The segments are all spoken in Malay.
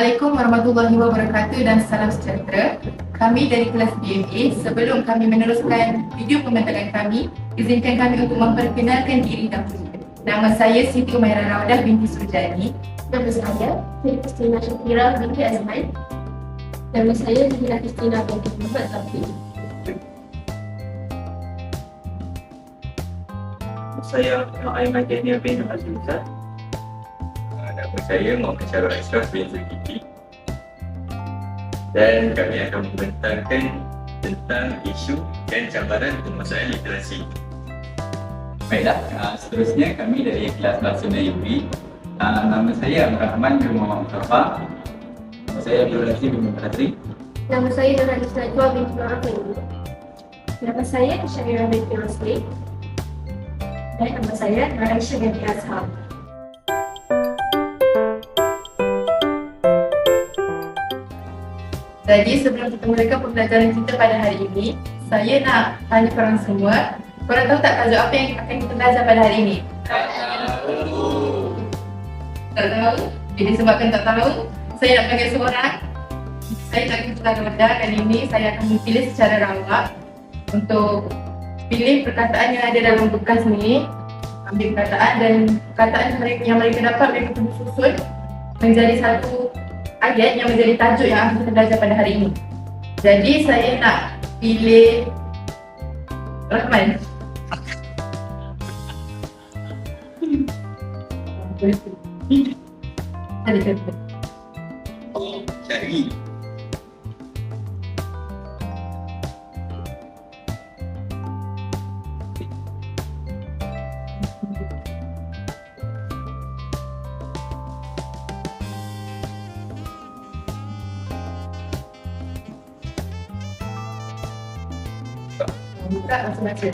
Assalamualaikum warahmatullahi wabarakatuh dan salam sejahtera. Kami dari kelas BMA, sebelum kami meneruskan video pembentakan kami, izinkan kami untuk memperkenalkan diri dahulu. Nama saya Siti Umairah Raudah binti Surjani. Nama saya Kristina Syakira binti Azman. Nama saya Zahira Kristina binti Muhammad Zafi. Saya Aiman Daniel bin Azizah. Nama saya Muhammad Syarul Ashraf bin Zulkifli. Dan kami akan membentangkan tentang isu dan cabaran penguasaan literasi. Baiklah, seterusnya kami dari kelas Bahasa Melayu B. Nama saya Abdul Rahman bin Muhammad Mustafa. Nama saya Abdul Aziz bin Muhammad. Nama saya Nurhaliza Najwa binti Muhammad. Nama saya Syahira binti Rosli. Dan nama saya Aisyah binti Azhar. Jadi sebelum kita mulakan pembelajaran kita pada hari ini, saya nak tanya korang semua, korang tahu tak tajuk apa yang akan kita belajar pada hari ini? Tak tahu? Jadi sebabkan tak tahu, saya nak panggil seorang. Saya tak kebetulan wadah, kali ini saya akan memilih secara rawak untuk pilih perkataan yang ada dalam bekas ni, ambil perkataan dan perkataan yang mereka dapat mereka perlu susun menjadi satu ayat yang menjadi tajuk yang akan kita belajar pada hari ini. Jadi saya nak pilih Rahman. Syahri. Buka langsung baca.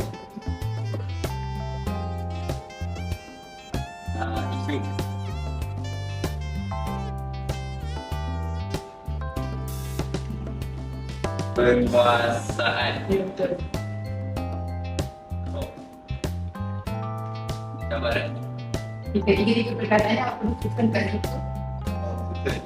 Isu. Penguasaan. Ya, betul. Cabaran. Tiga perkataan yang aku susun kat situ. Betul.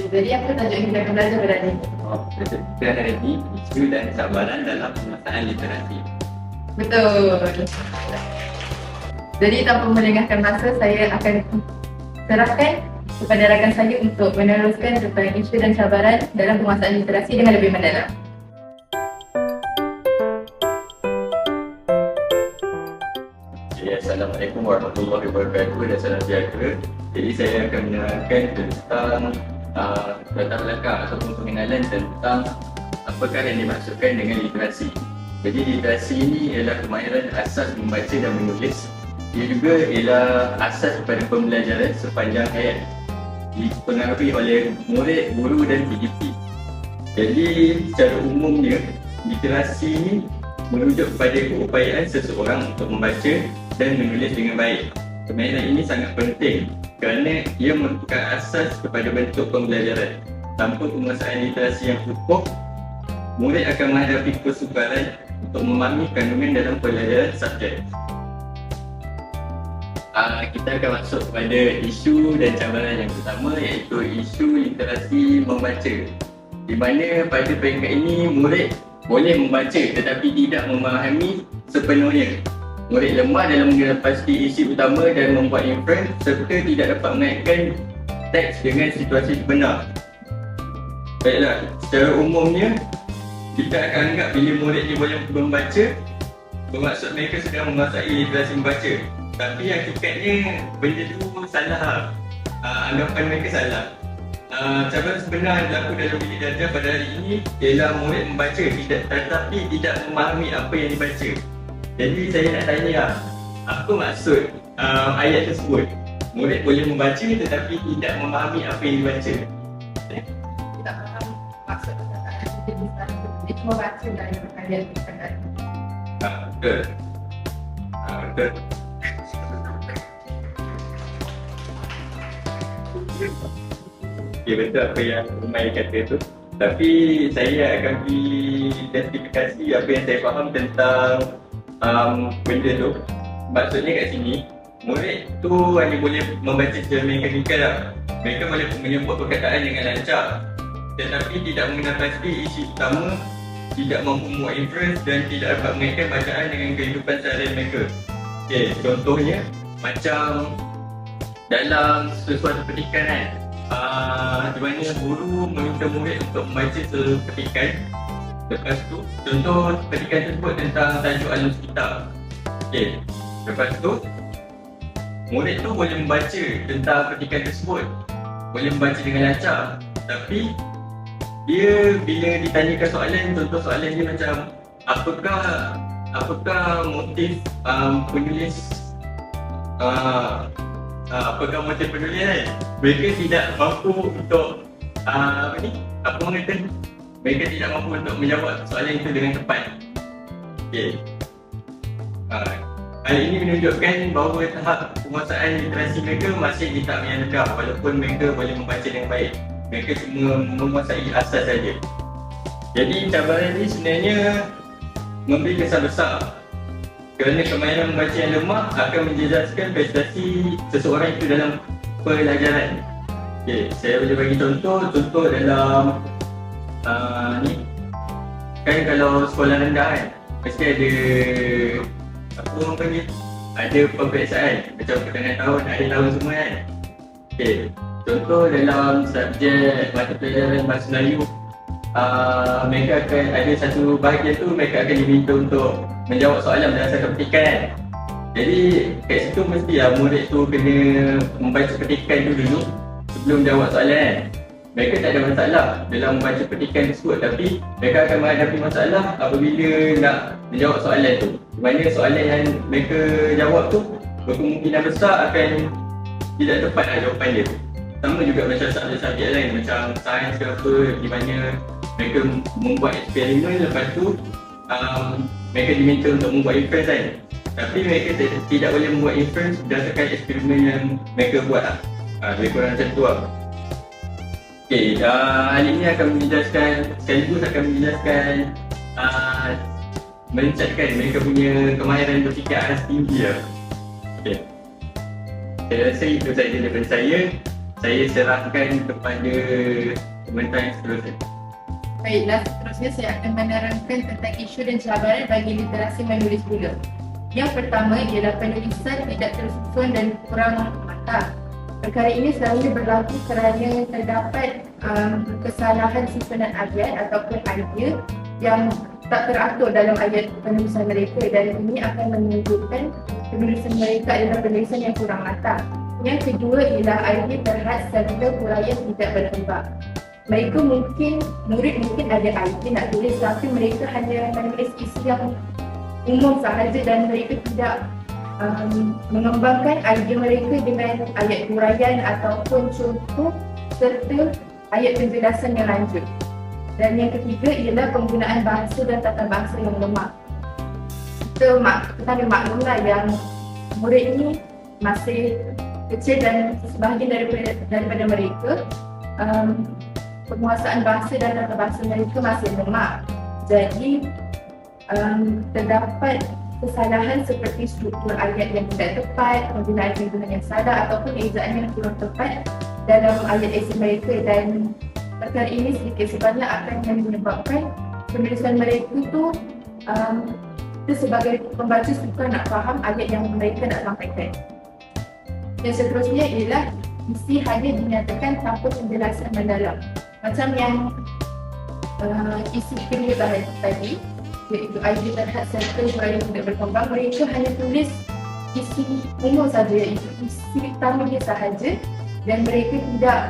Jadi apa tajuk yang kita akan belajar pada hari ini? Tajuk kita hari ini isu dan cabaran dalam penguasaan literasi. Betul. Jadi tanpa melengahkan masa, saya akan serahkan kepada rakan saya untuk meneruskan tentang isu dan cabaran dalam penguasaan literasi dengan lebih mendalam. Assalamualaikum warahmatullahi wabarakatuh dan salam sejahtera. Jadi saya akan menerangkan tentang latar belakang ataupun pengenalan tentang apakah yang dimaksudkan dengan literasi. Jadi literasi ini ialah kemahiran asas membaca dan menulis. Ia juga ialah asas kepada pembelajaran sepanjang hayat, dipengaruhi oleh murid, guru dan PDP. Jadi secara umumnya literasi ini merujuk kepada keupayaan seseorang untuk membaca dan menulis dengan baik. Kemahiran ini sangat penting kerana ia merupakan asas kepada bentuk pembelajaran. Tanpa penguasaan literasi yang cukup, murid akan menghadapi kesukaran untuk memahami kandungan dalam pelajaran subjek. Kita akan masuk kepada isu dan cabaran yang pertama, iaitu isu literasi membaca. Di mana pada peringkat ini murid boleh membaca tetapi tidak memahami sepenuhnya. Murid lemah dalam mengenal pasti isi utama dan membuat inference serta tidak dapat mengaitkan teks dengan situasi sebenar. Baiklah, secara umumnya kita akan anggap bila murid ni boleh membaca, bermaksud mereka sedang menguasai literasi membaca. Tapi hakikatnya benda tu salah. Anggapan mereka salah. Cabaran sebenar yang berlaku dalam bilik darjah pada hari ini ialah murid membaca tetapi tidak memahami apa yang dibaca. Jadi saya nak tanya, apa maksud ayat tersebut? Murid boleh membaca tetapi tidak memahami apa yang dibaca. Tidak faham maksud perkataan itu di sana. Dia cuma baca dari ayat perkataan. Betul. Betul. Okay, betul apa yang Umay kata tu. Tapi saya akan beri justifikasi apa yang saya faham tentang benda tu. Maksudnya kat sini, murid tu hanya boleh membaca secara mekanikal lah. Mereka boleh menyebut perkataan dengan lancar, tetapi tidak mengenal pasti isi utama, tidak mampu membuat inference dan tidak dapat mengaitkan bacaan dengan kehidupan seharian mereka. Okay, contohnya macam dalam sesuatu petikan kan, di mana guru meminta murid untuk membaca seluruh petikan. Lepas tu, contoh petikan tersebut tentang tajuk Al-Kitab. Okay, lepas tu murid tu boleh membaca tentang petikan tersebut, boleh membaca dengan lancar. Tapi dia bila ditanyakan soalan, contoh soalan dia macam apakah motif penulis apakah motif penulis kan? Mereka tidak mampu untuk mereka tidak mampu untuk menjawab soalan itu dengan tepat. Okay. Hal ini menunjukkan bahawa tahap penguasaan literasi mereka masih di tahap yang rendah, walaupun mereka boleh membaca dengan baik. Mereka cuma menguasai asas saja. Jadi cabaran ini sebenarnya memberi kesan besar, kerana kemahiran membaca yang lemah akan menjejaskan prestasi seseorang itu dalam pelajaran. Okay, saya boleh bagi contoh dalam ni kan, kalau sekolah rendah kan mesti ada apa orang panggil, ada peperiksaan macam pertengahan tahun, akhir tahun semua kan. Okay, contoh dalam subjek mata pelajaran bahasa Melayu, mereka akan ada satu bahagian tu mereka akan diminta untuk menjawab soalan berdasarkan petikan kan. Jadi kat situ mesti murid tu kena membaca petikan tu dulu sebelum jawab soalan kan. Mereka tak ada masalah dalam membaca petikan tersebut, tapi mereka akan menghadapi masalah apabila nak menjawab soalan tu. Di mana soalan yang mereka jawab tu berkemungkinan besar akan tidak tepat jawapan dia. Sama juga macam subjek-subjek lain macam sains ke apa, di mana mereka membuat eksperimen, lepas tu mereka diminta untuk membuat inference kan. Tapi mereka tidak boleh membuat inference berdasarkan eksperimen yang mereka buat lah. Lebih kurang macam tu lah. Okay, hal ini akan menjelaskan, sekaligus akan menjelaskan meningkatkan mereka punya kemahiran berfikir aras tinggi lah. Okay, saya rasa itu saja daripada saya. Saya serahkan kepada komentar yang seterusnya. Baiklah, seterusnya saya akan menerangkan tentang isu dan cabaran bagi literasi menulis pula. Yang pertama ialah penulisan tidak tersusun dan kurang matang. Perkara ini selalu berlaku kerana terdapat kesalahan susunan ayat ataupun idea yang tak teratur dalam ayat penulisan mereka, dan ini akan menunjukkan penulisan mereka adalah penulisan yang kurang matang. Yang kedua ialah idea terhad serta huraian tidak berkembang. Murid mungkin ada idea nak tulis, tapi mereka hanya menulis isi yang umum sahaja dan mereka tidak mengembangkan idea mereka dengan ayat huraian ataupun contoh serta ayat penjelasan yang lanjut. Dan yang ketiga ialah penggunaan bahasa dan tata bahasa yang lemah. Kita ada maklumlah yang murid ini masih kecil dan sebahagian daripada mereka penguasaan bahasa dan tata bahasa mereka masih lemah. Jadi terdapat kesalahan seperti struktur ayat yang tidak tepat, penggunaan yang salah ataupun ejaan yang kurang tepat dalam ayat esei mereka, dan perkara ini sedikit sebanyak akan menyebabkan penulisan mereka tu kita sebagai pembaca suka nak faham ayat yang mereka nak sampaikan. Yang seterusnya ialah isi hanya dinyatakan tanpa penjelasan mendalam. Macam yang isi kedua tadi, iaitu idea terhadap serta huraian tidak berkembang, mereka hanya tulis isi umum saja, iaitu isi utama dia sahaja, dan mereka tidak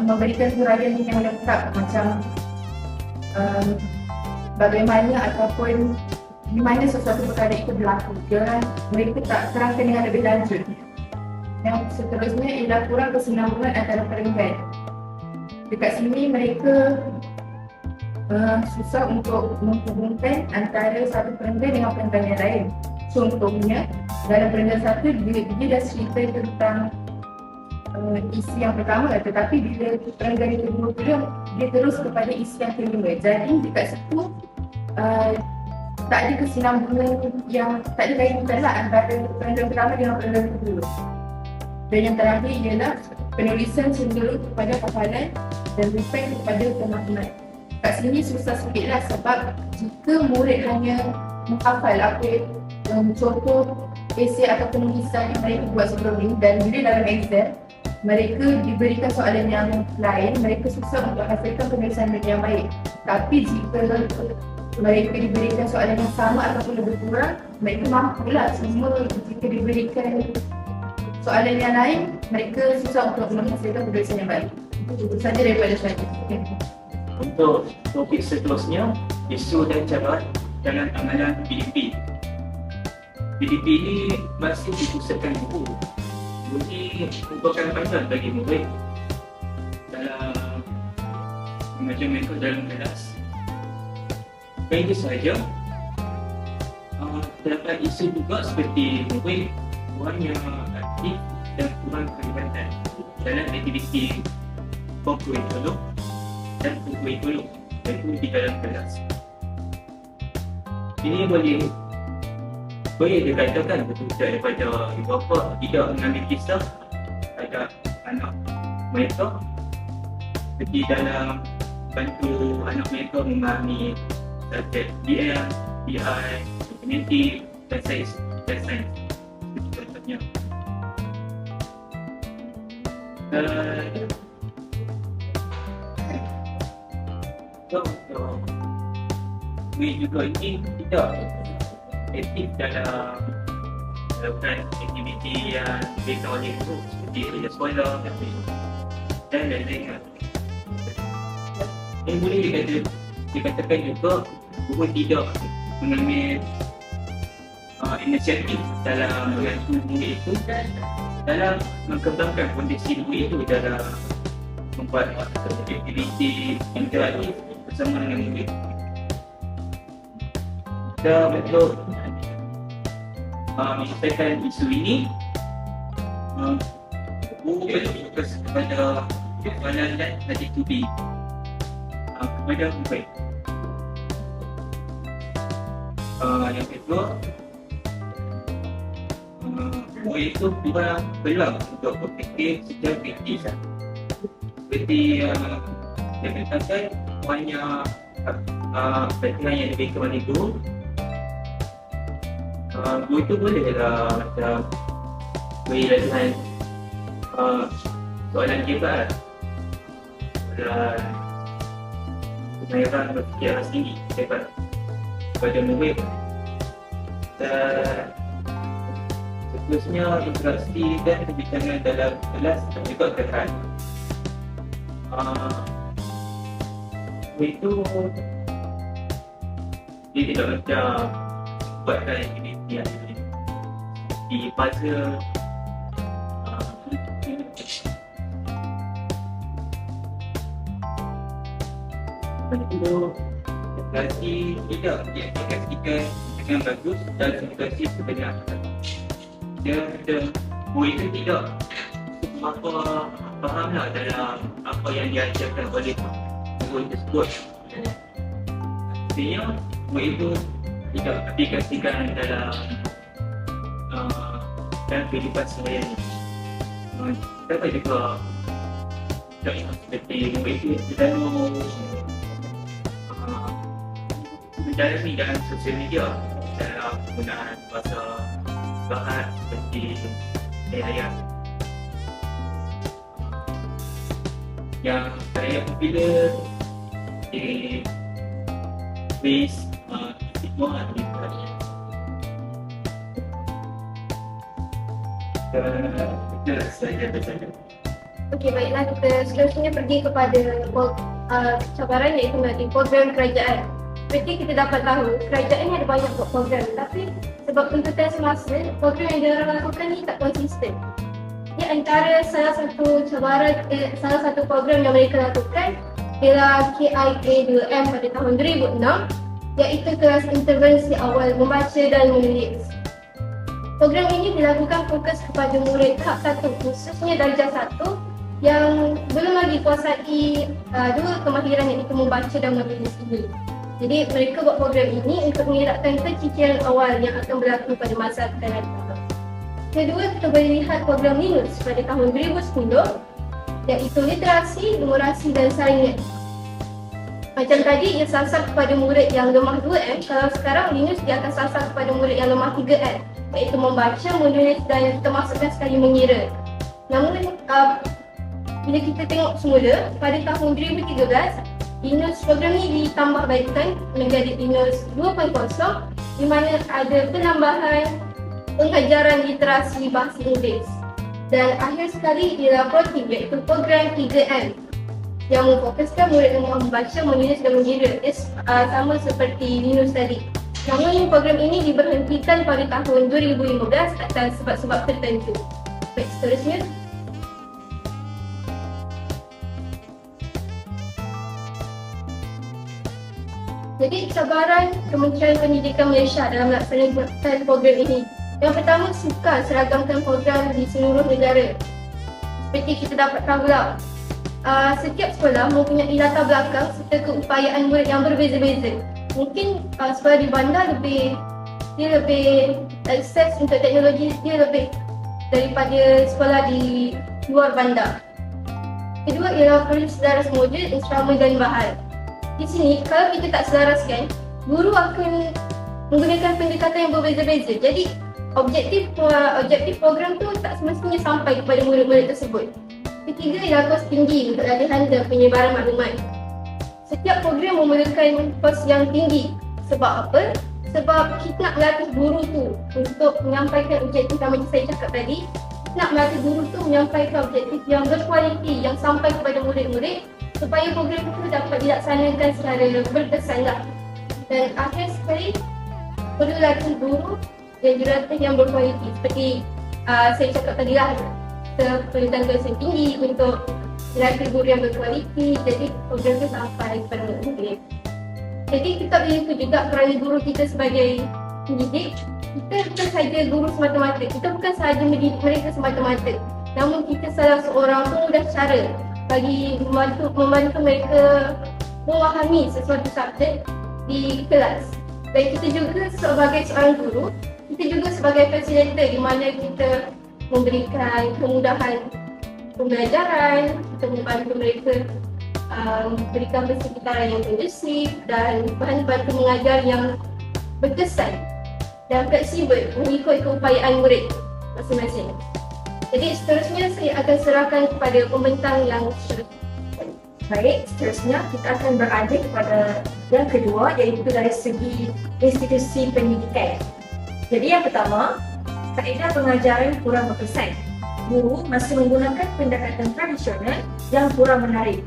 memberikan huraian yang lengkap macam bagaimana ataupun di mana sesuatu perkara itu berlaku. Mereka tak terangkan dengan lebih lanjut. Yang seterusnya ialah kurang kesinambungan antara perenggan. Dekat sini mereka susah untuk menghubungkan antara satu perenggan dengan perenggan yang lain. Contohnya, dalam perenggan satu dia dah cerita tentang isi yang pertama, tetapi bila perenggan yang kedua pula dia terus kepada isi yang kelima. Jadi dekat situ tak ada kesinambungan, yang tak ada kaitan lah antara perenggan pertama dengan perenggan kedua. Dan yang terakhir ialah penulisan cenderung kepada hafalan dan refleks kepada pemahaman. Kat sini susah sikit lah, sebab jika murid hanya menghafal apa contoh esei atau penulisan yang mereka buat sebelum ni, dan bila dalam exam mereka diberikan soalan yang lain, mereka susah untuk hasilkan penulisan yang baik. Tapi jika mereka diberikan soalan yang sama ataupun lebih kurang, mereka mampulah. Semua jika diberikan soalan yang lain, mereka susah untuk menghasilkan penulisan yang baik. Itu saja daripada saya. Untuk topik seterusnya, isu dan cara dalam amalan PDP. PDP ini masih dipusatkan guru. Ini merupakan panduan bagi murid dalam mengajar mereka dalam kelas. Bukan itu sahaja, terdapat isu juga seperti murid kurang yang aktif dan kurang terlibat dalam aktiviti kurikulum dan kurikulum, iaitu di dalam kelas. Ini boleh dikatakan betul daripada ibu bapa tidak mengambil kisah pada anak mereka, seperti dalam bantu anak mereka memahami subjek BL, BI, Humanity dan Sains. Contohnya. Untuk murid juga ini tidak aktif dalam melakukan aktiviti yang diberikan oleh guru seperti kerja sekolah dan lain-lain. Yang boleh dikatakan juga guru tidak mengambil inisiatif dalam membantu murid itu dalam mengembangkan kondisi murid itu dalam membuat aktiviti interaktif bersama dengan murid. Dan untuk menyelesaikan isu ini, guru perlu fokus kepada soalan dan attitude kepada murid. Yang kedua, murid itu kurang peluang untuk berfikir secara kritis. Seperti yang dikatakan, banyak perhatian yang diberikan oleh guru. Guru itu bolehlah macam beri latihan soalan hebat dan kemahiran berfikir sendiri hebat kepada murid. Dan seterusnya, interaksi dan perbincangan dalam kelas juga tekan. Itu dia tidak macam buatkan aktiviti yang di puzzle, itu interaksi tidak diaplikasikan dengan bagus dalam situasi sebenar. Guru itu tidak fahamlah dalam apa yang diajarkan oleh guru tersebut. Artinya, guru itu tidak aplikasikan dalam kehidupan seharian. Dapat juga contoh seperti guru itu selalu mendalami dalam sosial media dalam penggunaan bahasa bahat seperti ayat yang saya bila space semua ada literasi. Kita saja saja. Okey, baiklah, kita seterusnya pergi kepada cabaran iaitu melalui program kerajaan. Seperti kita dapat tahu, kerajaan ni ada banyak program, tapi sebab tuntutan semasa, program yang diorang lakukan ni tak konsisten. Di antara salah satu cabaran, salah satu program yang mereka lakukan ialah KIA2M pada tahun 2006, iaitu kelas intervensi awal membaca dan menulis. Program ini dilakukan fokus kepada murid tahap 1, khususnya darjah 1 yang belum lagi kuasai dua kemahiran iaitu membaca dan menulis ini. Jadi mereka buat program ini untuk mengelakkan keciciran awal yang akan berlaku pada masa akan datang. Kedua, kita boleh lihat program Linus pada tahun 2010 iaitu literasi, numerasi dan sains. Macam tadi, ia sasar kepada murid yang lemah 2M, kalau sekarang Linus dia akan sasar kepada murid yang lemah 3M, iaitu membaca, menulis dan termasukkan sekali mengira. Namun, bila kita tengok semula, pada tahun 2013, Linus program ini ditambah baikkan menjadi Linus 2.0 di mana ada penambahan pengajaran literasi bahasa Inggeris. Dan akhir sekali ialah Pro3 iaitu program 3M yang memfokuskan murid yang membaca, menulis dan mengira. Sama seperti Linus tadi. Namun program ini diberhentikan pada tahun 2015 atas sebab-sebab tertentu. Baik, seterusnya. Jadi cabaran Kementerian Pendidikan Malaysia dalam melaksanakan program ini. Yang pertama, sukar seragamkan program di seluruh negara. Seperti kita dapat tahu lah, setiap sekolah mempunyai latar belakang serta keupayaan murid yang berbeza-beza. Mungkin sekolah di bandar dia lebih akses untuk teknologi dia lebih daripada sekolah di luar bandar. Kedua ialah perlu selaras modul, instrumen dan bahan. Di sini, kalau kita tak selaraskan, guru akan menggunakan pendekatan yang berbeza-beza. Jadi, objektif program tu tak semestinya sampai kepada murid-murid tersebut. Ketiga ialah kos tinggi untuk latihan dan penyebaran maklumat. Setiap program memerlukan kos yang tinggi. Sebab apa? Sebab kita nak melatih guru tu untuk menyampaikan objektif yang macam saya cakap tadi. Kita nak melatih guru tu menyampaikan objektif yang berkualiti, yang sampai kepada murid-murid supaya program itu dapat dilaksanakan secara berkesan. Dan akhir sekali, perlu latih guru dan jurulatih yang berkualiti. Seperti saya cakap tadi lah, kita perlukan kos yang tinggi untuk latih guru yang berkualiti. Jadi program itu sampai kepada murid-murid. Jadi kita begitu juga kerana guru kita sebagai pendidik, kita bukan sahaja guru semata-mata, kita bukan sahaja mendidik mereka semata-mata, namun kita salah seorang pemudah cara bagi membantu mereka memahami sesuatu subjek di kelas. Dan kita juga sebagai seorang guru, kita juga sebagai facilitator di mana kita memberikan kemudahan pembelajaran, kita membantu mereka berikan persekitaran yang kondusif dan bahan bantu mengajar yang berkesan dan fleksibel mengikut keupayaan murid masing-masing. Jadi seterusnya saya akan serahkan kepada pembentang yang seterusnya. Baik, seterusnya kita akan beralih kepada yang kedua iaitu dari segi institusi pendidikan. Jadi yang pertama, kaedah pengajaran kurang berkesan. Guru masih menggunakan pendekatan tradisional yang kurang menarik.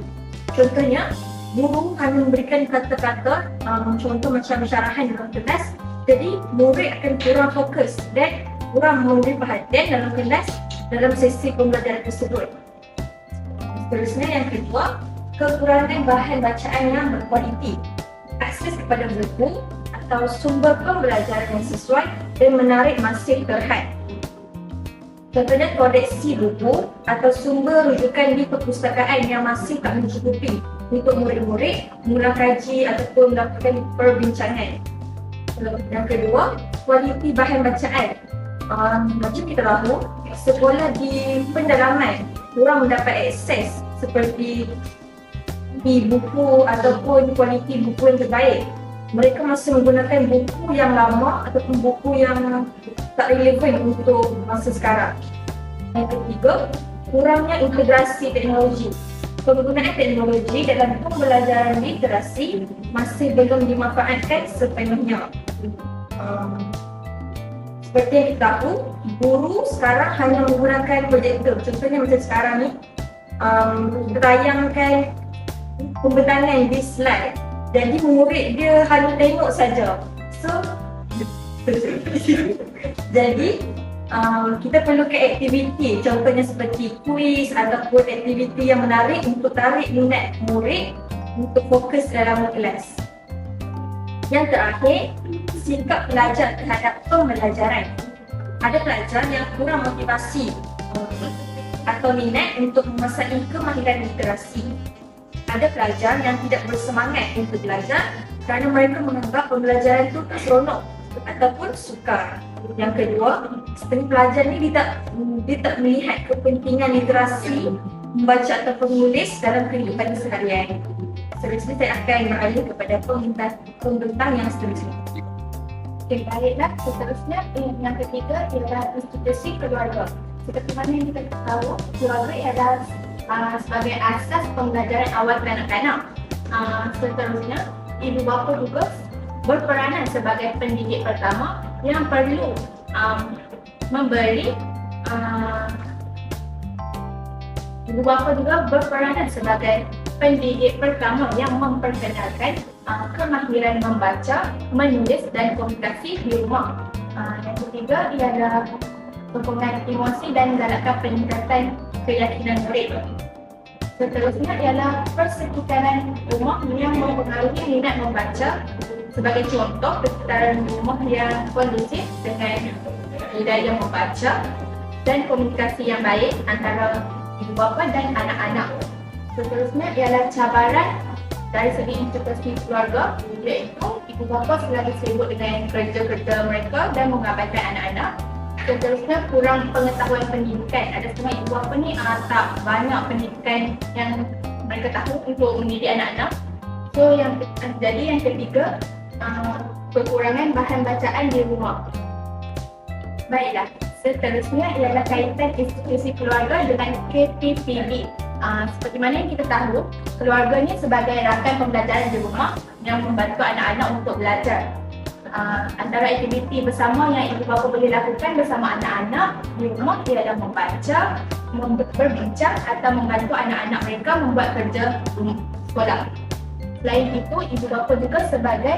Contohnya, guru hanya memberikan kata-kata, contoh macam syarahan dalam kelas, jadi murid akan kurang fokus dan kurang memberi perhatian dalam kelas dalam sesi pembelajaran tersebut. Seterusnya yang kedua, kekurangan bahan bacaan yang berkualiti. Akses kepada buku atau sumber pembelajaran yang sesuai dan menarik masih terhad. Contohnya koleksi buku atau sumber rujukan di perpustakaan yang masih tak mencukupi untuk murid-murid mula kaji ataupun melakukan perbincangan. Yang kedua, kualiti bahan bacaan. Macam kita tahu, sekolah di pendalaman kurang mendapat akses seperti di buku ataupun kualiti buku yang terbaik. Mereka masih menggunakan buku yang lama ataupun buku yang tak relevan untuk masa sekarang. Yang ketiga, kurangnya integrasi teknologi. penggunaan teknologi dalam pembelajaran literasi masih belum dimanfaatkan sepenuhnya. Seperti yang kita tahu, guru sekarang hanya menggunakan projektor. Contohnya macam sekarang ni, tayangkan pembentangan di slide. Jadi murid dia hanya tengok saja. So, jadi kita perlukan aktiviti, contohnya seperti kuis ataupun aktiviti yang menarik untuk tarik minat murid untuk fokus dalam kelas. Yang terakhir, sikap pelajar terhadap pembelajaran. Ada pelajar yang kurang motivasi atau minat untuk menguasai kemahiran literasi. Ada pelajar yang tidak bersemangat untuk belajar kerana mereka menganggap pembelajaran itu tak seronok ataupun sukar. Yang kedua, setengah pelajar ni dia tak melihat kepentingan literasi, membaca ataupun menulis dalam kehidupan seharian. Seterusnya saya akan beralih kepada pembentang yang seterusnya. Okay, baiklah. Seterusnya, yang ketiga ialah institusi keluarga. Seperti mana yang kita tahu, keluarga ialah sebagai asas pembelajaran awal kanak-kanak. Seterusnya, ibu bapa juga berperanan sebagai pendidik pertama yang perlu memberi ibu bapa juga berperanan sebagai pendidik pertama yang memperkenalkan kemahiran membaca, menulis dan komunikasi di rumah. Yang ketiga ialah sokongan emosi dan galakkan peningkatan keyakinan murid. Seterusnya ialah persekitaran rumah yang mempengaruhi minat membaca. Sebagai contoh, persekitaran rumah yang kondusif dengan budaya membaca dan komunikasi yang baik antara ibu bapa dan anak-anak. Seterusnya ialah cabaran dari segi institusi keluarga, iaitu ibu bapa selalu sibuk dengan kerja-kerja mereka dan mengabaikan anak-anak. Seterusnya, kurang pengetahuan pendidikan. Ada setengah ibu bapa ni tak banyak pendidikan yang mereka tahu untuk mendidik anak-anak. So yang ketiga, kekurangan bahan bacaan di rumah. Baiklah, seterusnya ialah kaitan institusi keluarga dengan KPPB. Seperti mana yang kita tahu, keluarga ni sebagai rakan pembelajaran di rumah yang membantu anak-anak untuk belajar. Antara aktiviti bersama yang ibu bapa boleh lakukan bersama anak-anak di rumah ialah membaca, berbincang atau membantu anak-anak mereka membuat kerja sekolah. Selain itu, ibu bapa juga sebagai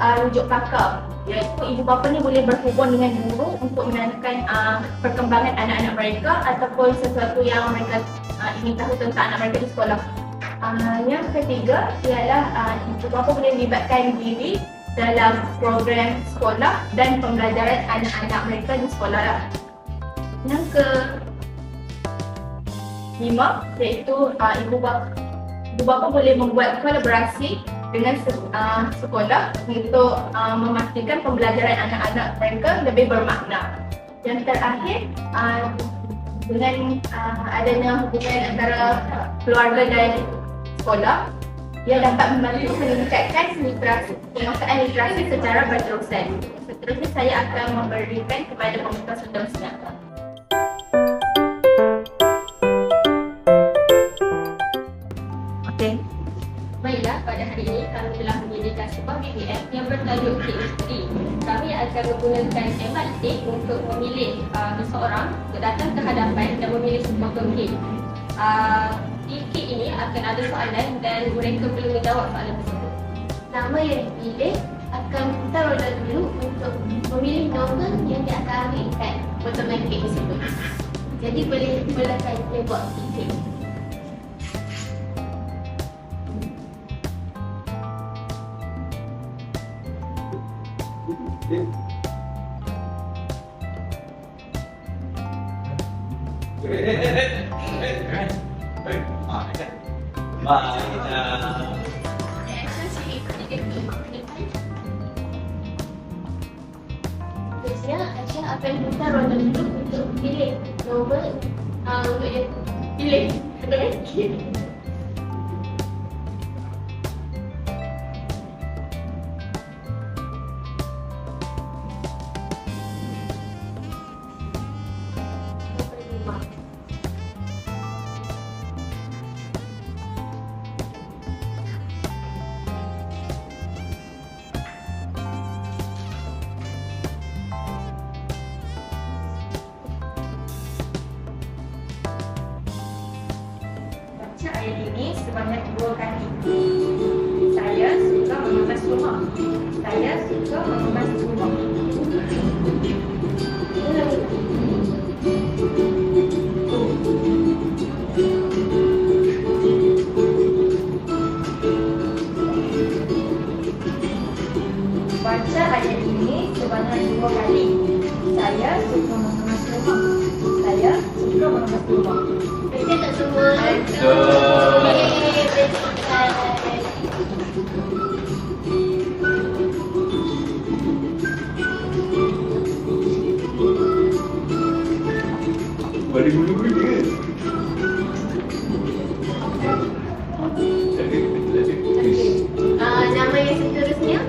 rujuk pakar, iaitu ibu bapa ni boleh berhubung dengan guru untuk menanyakan perkembangan anak-anak mereka ataupun sesuatu yang mereka ingin tahu tentang anak mereka di sekolah. Yang ketiga ialah ibu bapa boleh libatkan diri dalam program sekolah dan pembelajaran anak-anak mereka di sekolah. Yang kelima iaitu ibu bapa boleh membuat kolaborasi dengan sekolah untuk memastikan pembelajaran anak-anak mereka lebih bermakna. Yang terakhir, dengan adanya hubungan antara keluarga dan sekolah, ia dapat membantu meningkatkan penguasaan literasi secara berterusan. Seterusnya saya akan memberikan kepada pemerintah seterusnya. Okey. Baiklah, pada hari ini kami telah menyediakan sebuah BBM yang bertajuk K-History. Kami akan menggunakan MRT untuk memilih seseorang untuk datang ke hadapan dan memilih sebuah game. Di kit ini akan ada soalan dan mereka perlu menjawab soalan tersebut. Nama yang dipilih akan putar roda dulu untuk memilih nombor yang dia akan ambil kat potongan kit tersebut. Jadi boleh mulakan playboard kit. Seterusnya, Aisyah akan putar roda dulu untuk pilih nombor untuk dia pilih. ini sebanyak 2 kali. Saya suka mengemas rumah. Saya suka mengemas rumah. Baca ayat ini sebanyak 2 kali. Saya suka mengemas rumah. Saya suka mengemas rumah. Betul tak semua? Betul. Yeay, betul. Boleh guna-guna ke? Nama yang seterusnya?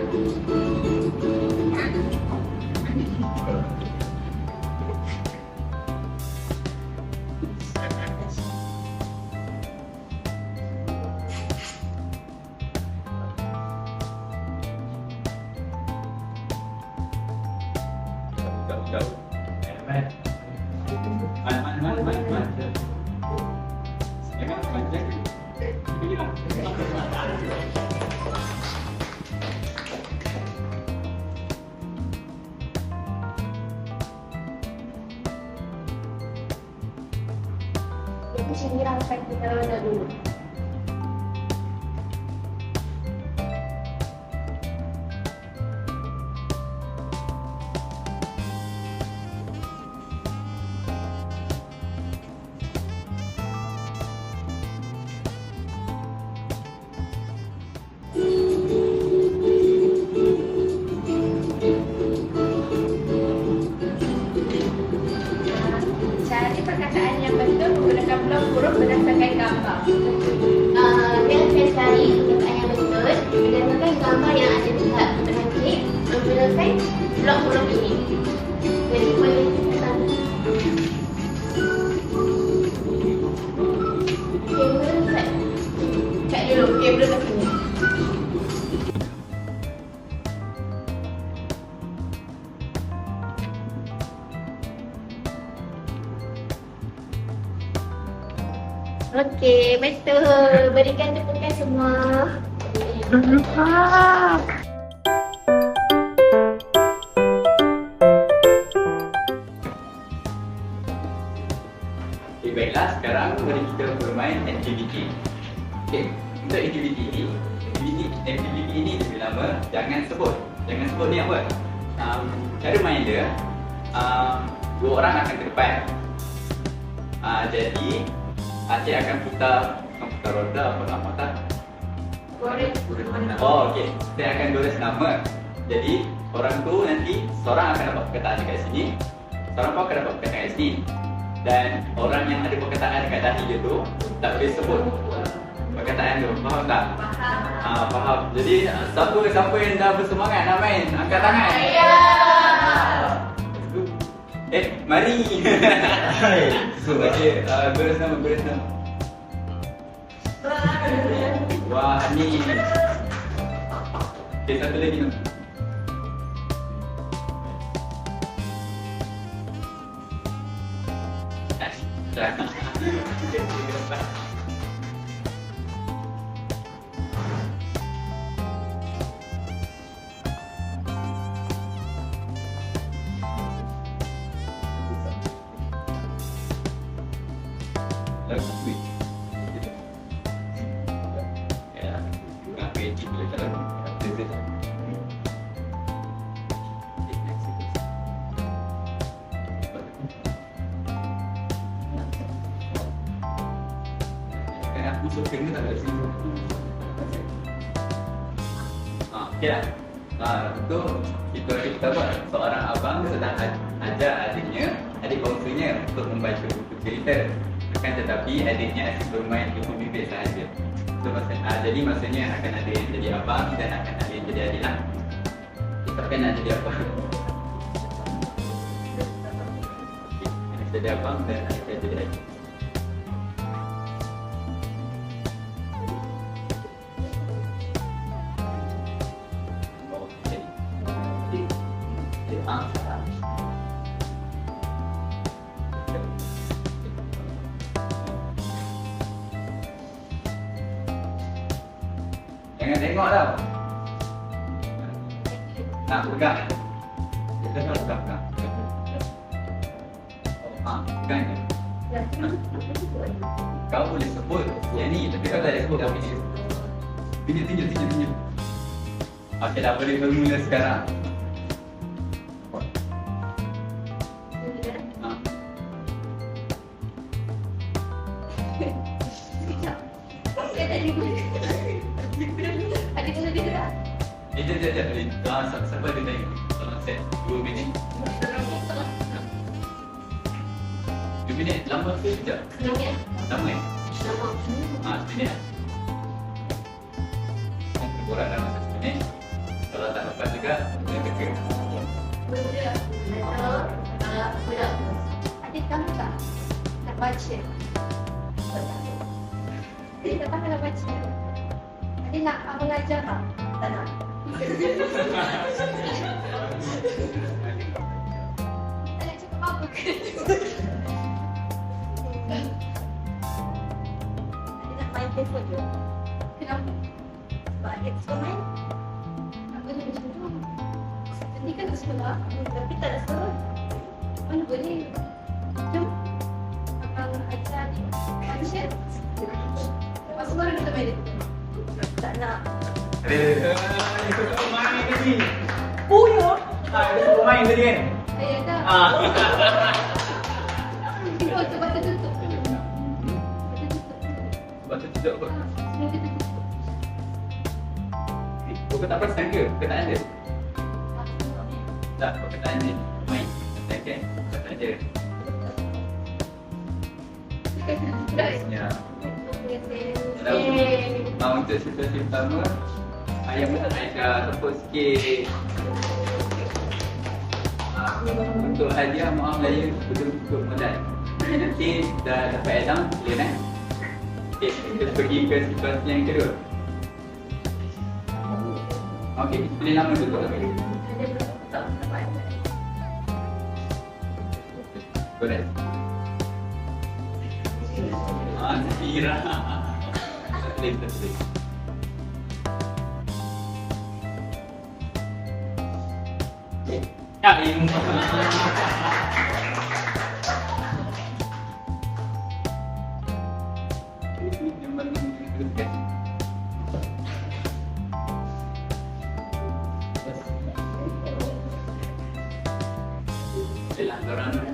Jauh. Man. Itu sindirankan kita dulu. Cari perkataan yang betul menggunakan blok huruf berdasarkan gambar. Dia akan cari perkataan yang betul berdasarkan gambar yang ada di belakang menggunakan blok huruf ini. Jadi boleh kita kamera set. Cek dulu kamera kat sini. Okey, betul. Berikan tepukan semua. Okay, baiklah, sekarang mari kita bermain aktiviti. Okay, untuk aktiviti ini lebih lama, jangan sebut ni apa. Cara main dia, dua orang akan ke depan. Jadi, Acik akan putar roda apa nama tak? Goreng. Oh, okey. Saya akan tulis nama. Jadi, orang tu nanti seorang akan dapat perkataan dekat sini, seorang pun akan dapat perkataan dekat sini. Dan orang yang ada perkataan dekat dahi dia tu tak boleh sebut perkataan tu. Faham tak? Faham. Jadi, siapa yang dah bersemangat nak main? Angkat tangan. Saya. Mari. Okey, beres nama. Wah, ni. Okey, satu lagi nama. Masuk kena tak kat sini. Okey lah. Untuk kita buat seorang abang sedang ajar adik bongsunya untuk membaca buku cerita. Akan tetapi adiknya asyik bermain di bimbit sahaja. So, jadi maksudnya akan ada yang jadi abang dan akan ada yang jadi adik lah. Kita akan nak jadi abang. Anak jadi abang dan adik jadi adik. Jangan tengok tau. Nak pegang. Kita kan pegang. Pegang je. Kau boleh sebut yang ni, tapi kau tak ada sebut kau pinjam. Pinjam. Okey, dah boleh bermula sekarang. Sekejap. Siapa ada tanya? Tolong set 2 minit. 2 minit, lama ke sekejap? Lama eh? Seminit. Kurang dalam 1 minit. Kalau tak dapat juga, kena teka. Adik kamu tak nak baca? Adik tak tahu nak baca. Adik nak abang ajar tak? Tak nak. Tak nak cakap apa ke? Adik nak main telefon je. Kenapa? Sebab adik suka main. Apa dia macam tu? Tadi kan tak sekolah, tapi tak nak sekolah. Mana boleh? Jom. Abang ajar adik baca. Lepas tu baru kita main dia. Tak nak. Itu kau main tadi. Oh ya. Itu kau main tadi kan? Ayah dah. Tengok tu batu tutup. Batu tutup kot. Semua dia tutup. Kau tak perasan ke? Kau tak ada? Tak, kau tak ada. Main. Okay. Kau tak ada. Ya. Untuk situasi pertama, ayah Aisyah tepuk sikit. Untuk hadiah maaf Melayu belum cukup modal. Nanti dah dapat exam, boleh kan? Okay, kita pergi ke situasi yang kedua. Okey, pilih nama dulu lagi. Correct. Zira. Terus. Ya, ini.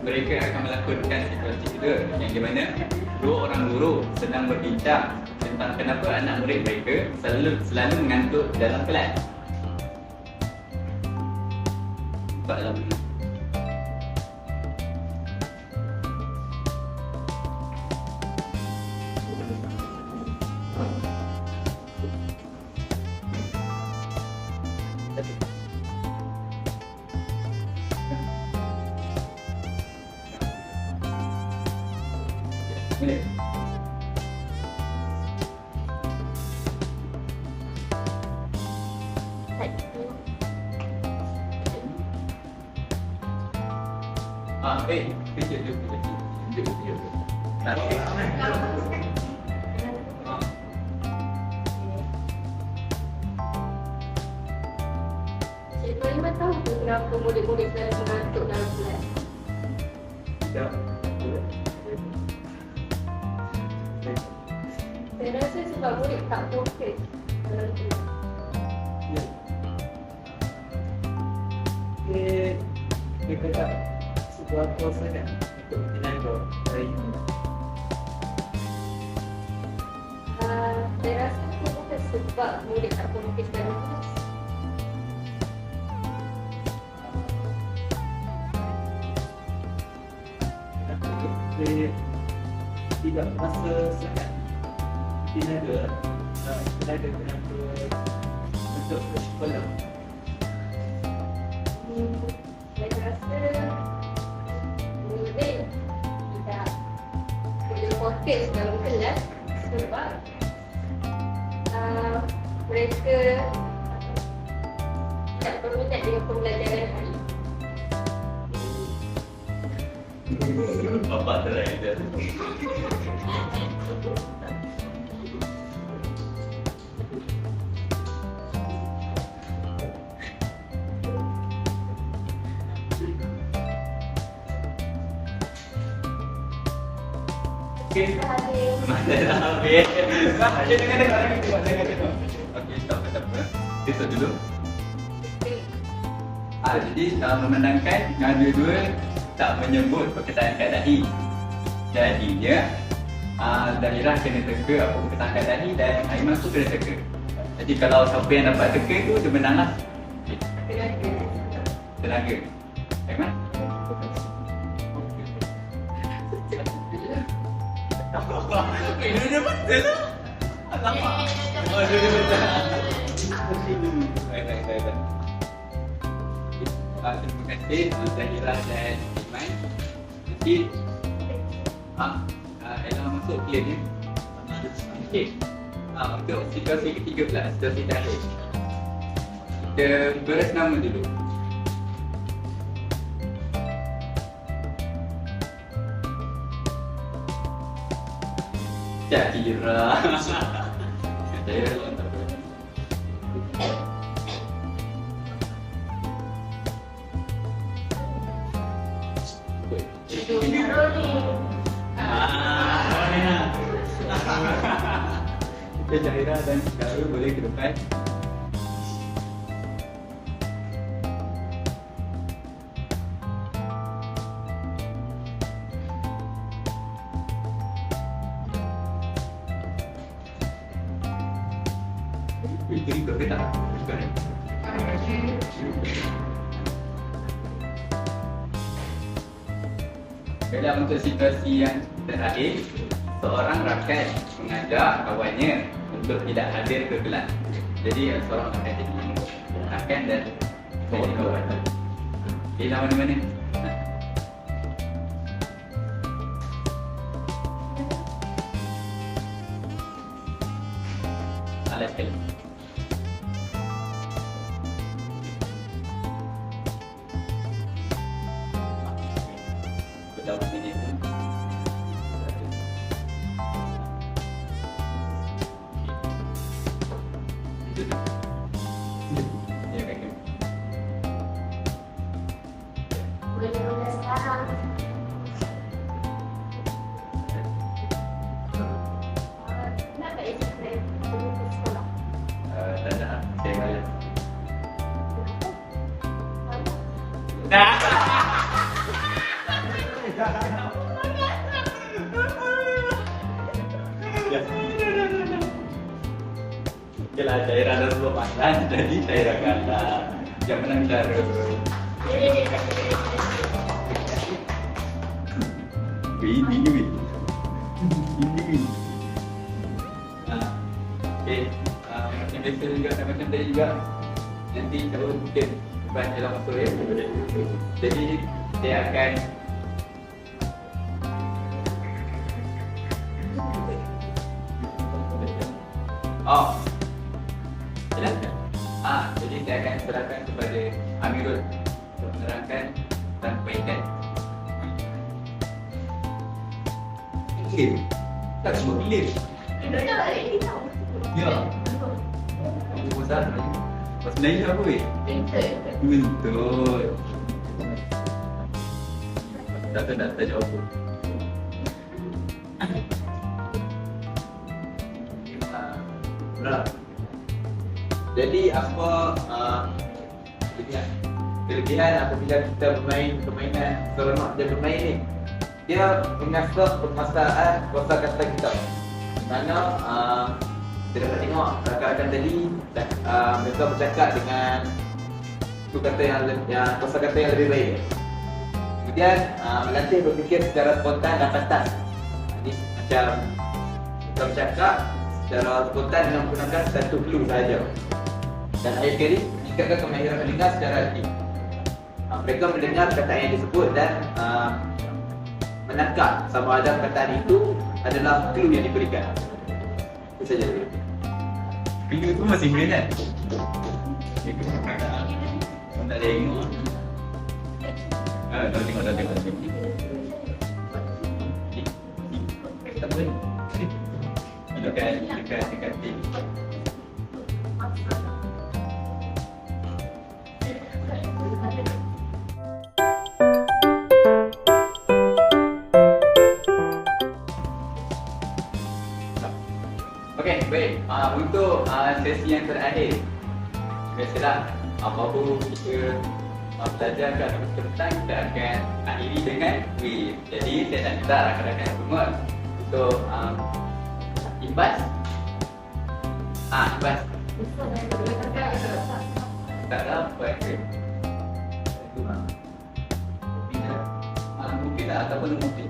Mereka akan melakukan situasi kedua yang di mana dua orang guru sedang berbincang tentang kenapa anak murid mereka selalu mengantuk dalam kelas. Sebab dalam boleh. Kejap dulu. Cikgu Iman tahu ke kenapa murid-murid selalu mengantuk dalam kelas? Tidak. Saya rasa sebab murid tak fokus dalam kelas. Dia kata sebuah kuasa kan untuk tenaga dari ini. Saya rasa bukan sebab murid tak fokus dalam kelas. Dia tidak merasa sehat. Tenaga untuk bersekolah. Saya rasa murid tidak boleh fokus dalam kelas sebab mereka tak berminat dengan pembelajaran hari. Bapak terai dia. Okey. Masa dah habis. Jangan dengar lagi tengok, jangan tengok. Okey, tak apa. Tutup dulu. Jadi memandangkan yang dua-dua tak menyebut perkataan kat dahi. Jadinya Zahirah kena teka apa perkataan kat dahi dan Aiman tu kena teka. Jadi kalau siapa yang dapat teka tu dia menanglah. Tenaga. Aiman? Dia betul lah. Alamak. Oh, dia betul. Baik. Terima kasih Zahirah dan Aiman. Nanti Ella masuk clear ni. Okey. Untuk situasi ketiga pula, situasi terakhir. Kita beres nama dulu. Zahirah. Zahirah. Okay, Zahirah dan Darul boleh ke depan. Itu ikut ke tak? Ikut ni. Kalau untuk situasi yang terakhir, seorang rakan mengajak kawannya untuk tidak hadir ke kelas. Jadi seorang akan jadi rakan dan jadi kawan. Pilih mana-mana. Alas sekali. Betul ini. Okeylah, Zahirah dah sebelum makan, jadi Zahirah kalah. Yang menang Darul. Ini. Okey, macam biasa juga, macam tadi juga. Nanti kalau mungkin Iban dalam masuk ya. Jadi dia akan silakan. Jadi saya akan serahkan kepada Amirul untuk menerangkan tanpa ikan. Clear? Tak semua clear. Ya. Apa pasal? Pasal Melayu apa weh? Betul. Tak jawab apa. Jadi apa kelebihan apabila kita bermain permainan seronok dan bermain ni, dia mengasah permasalahan kosakata kita. Kerana kita dapat tengok rakan-rakan tadi mereka bercakap dengan kata yang kosakata yang lebih baik. Kemudian melatih berfikir secara spontan dan pantas. Ini macam kita bercakap secara spontan dengan menggunakan satu clue sahaja. Dan akhir kali meningkatkan kemahiran mendengar secara aktif. Mereka mendengar perkataan yang disebut dan menangkap sama ada perkataan itu adalah clue yang diberikan. Itu saja. Clue itu masih main kan? Tak tengok. Dah tengok. Tak boleh. Dekat tim. Untuk sesi yang terakhir, biasalah apa-apa kita belajar kat petang, kita akan akhiri dengan quiz. Jadi saya nak minta rakan-rakan semua untuk Ibas. Ibas. Tak dapat ke? Itu lah. Mungkin tak ataupun mungkin.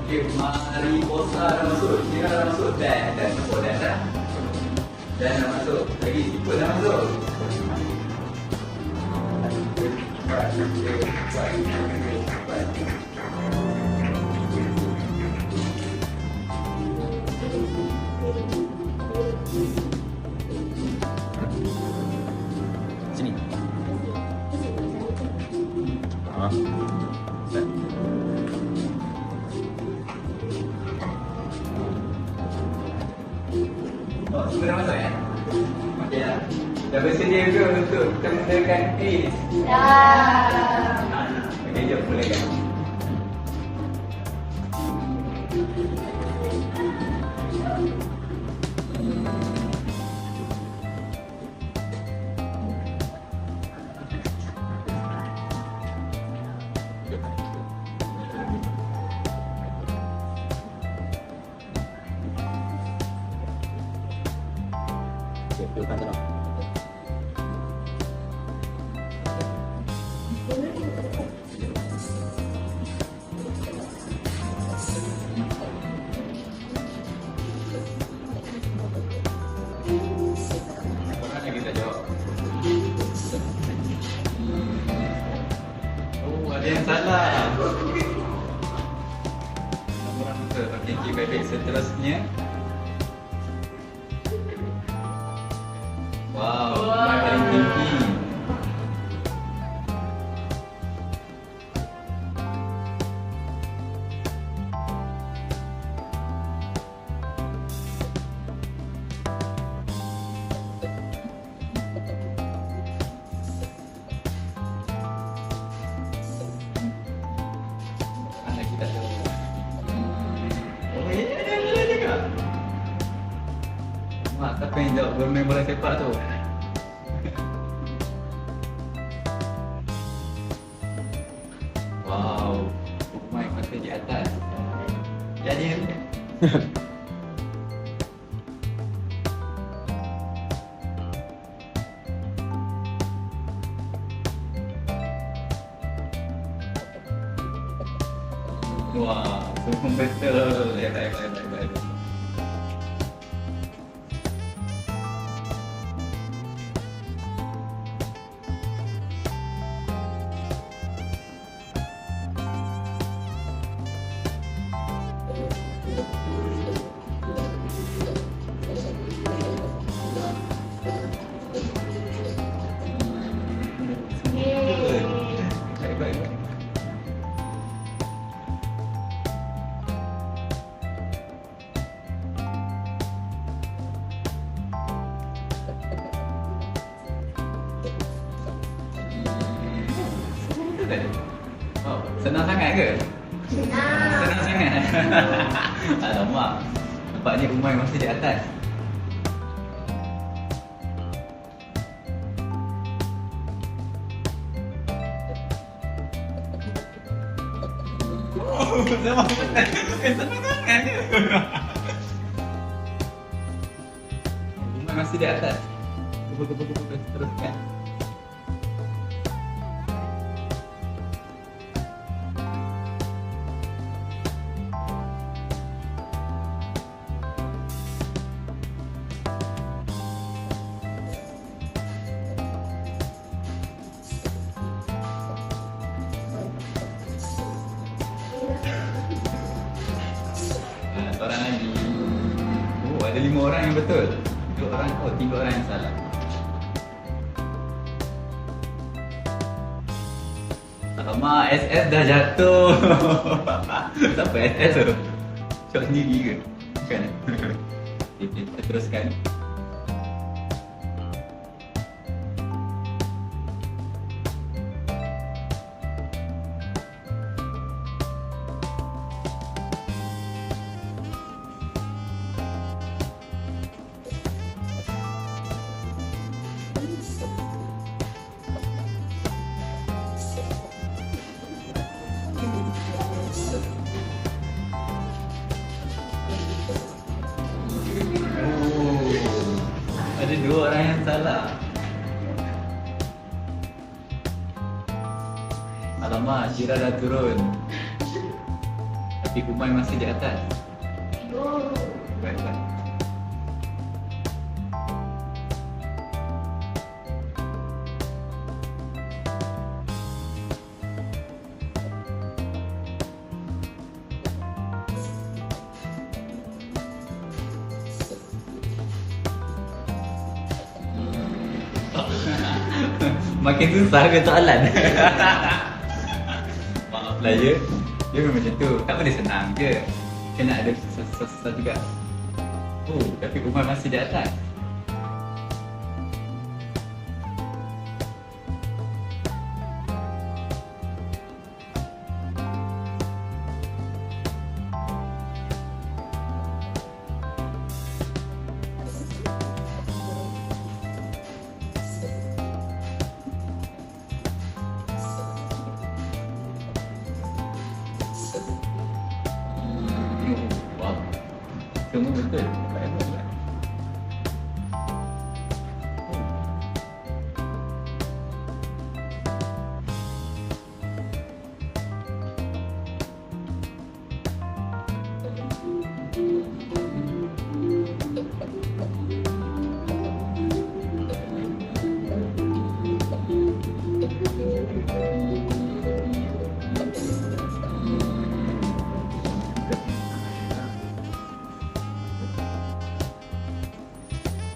Okay, mariposa dah masuk, Syirah dah masuk, dan masuk dah. Dan dah masuk, lagi ikut dah masuk. Sini. Semua dah masuk ya? Okey lah. Dah bersedia ke untuk kita mulakan quiz? Okey, jom mulakan. Korang lagi tak jawab? Oh, ada yang salah. Korang betul. Okey, baik-baik. Seterusnya. Wow, Umar paling tinggi. Lagi tak tahu. Oh, ini ada juga. Mak, siapa yang jawab bermain bola sepak tu? Wow, Umar masih di atas. Jadi wah, semua betul. Hebat. Baik. Oh, senang sangat ke? Senang sangat. Alamak. Nampaknya Umar masih di atas. Oh, senang sangat ke? Umar masih di atas. Teruskan. Seorang lagi. Oh, ada ada 5 orang yang betul. 2 orang, 3 orang yang salah. Alamak, SS dah jatuh. Siapa SS tu? Shot sendiri ke? Bukan eh? Okay, kita teruskan. Ada 2 orang yang salah. Alamak, Syira dah turun. Tapi Umay masih di atas. Baik. Makin susah ke soalan? Maaflah ya. Dia memang macam tu. Tak boleh senang je. Kena ada susah-susah juga. Oh, tapi Umar masih di atas. Wow. Semua betul. Tak ada pula.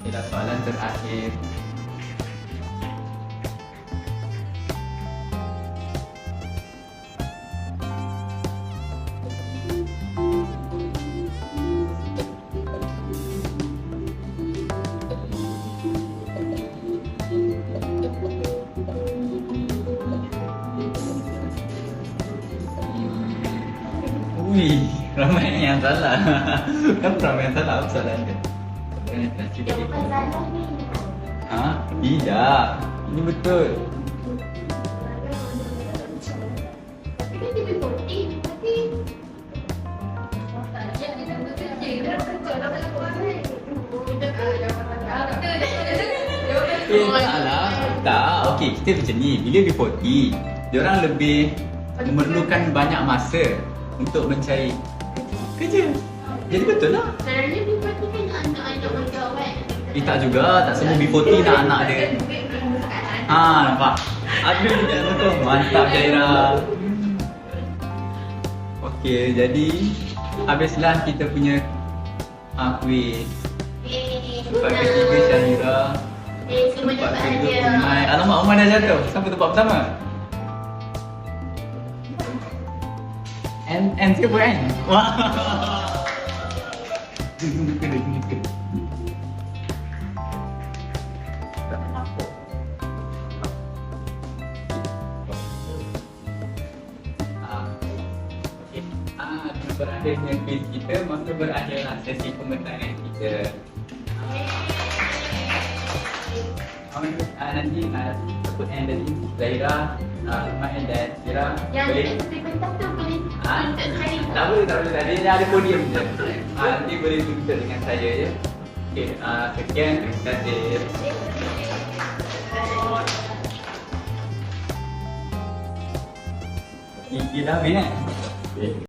Inilah soalan terakhir. Wih, ramai yang salah. Kenapa ramai yang salah? Apa soalan dia? Jawapan salah ni. Ha? Tidak. Ini betul. Tapi kan dia berpoting. Tapi Taklah. Tak. Okey, kita macam ni. Bila B40, diorang lebih memerlukan banyak masa untuk mencari kerja. Jadi betul lah. Sebenarnya B40 kan anak-anak pegawai. Tak juga. Tak semua B40 nak anak dia. Ha, nampak? Ada je tu. Mantap Jaira. Okey, jadi habislah kita punya kuis. Tempat ketiga Syahira. Semua Tempat dapat kedua hadiah. Umay. Alamak, Umay dah jatuh. Siapa tempat pertama? And siapa kan? Wah. Muka. Berakhirnya quiz kita, maka berakhirlah sesi pemetaan kita. Nanti sebut and dari Zaira, Umay dan Syira Yang boleh. seperti pentas tu boleh Ha? tuntut saya. Tak boleh. Dia ada podium je. Nanti boleh tuntut dengan saya je. Okey, sekian. Terima kasih. Gila habis kan?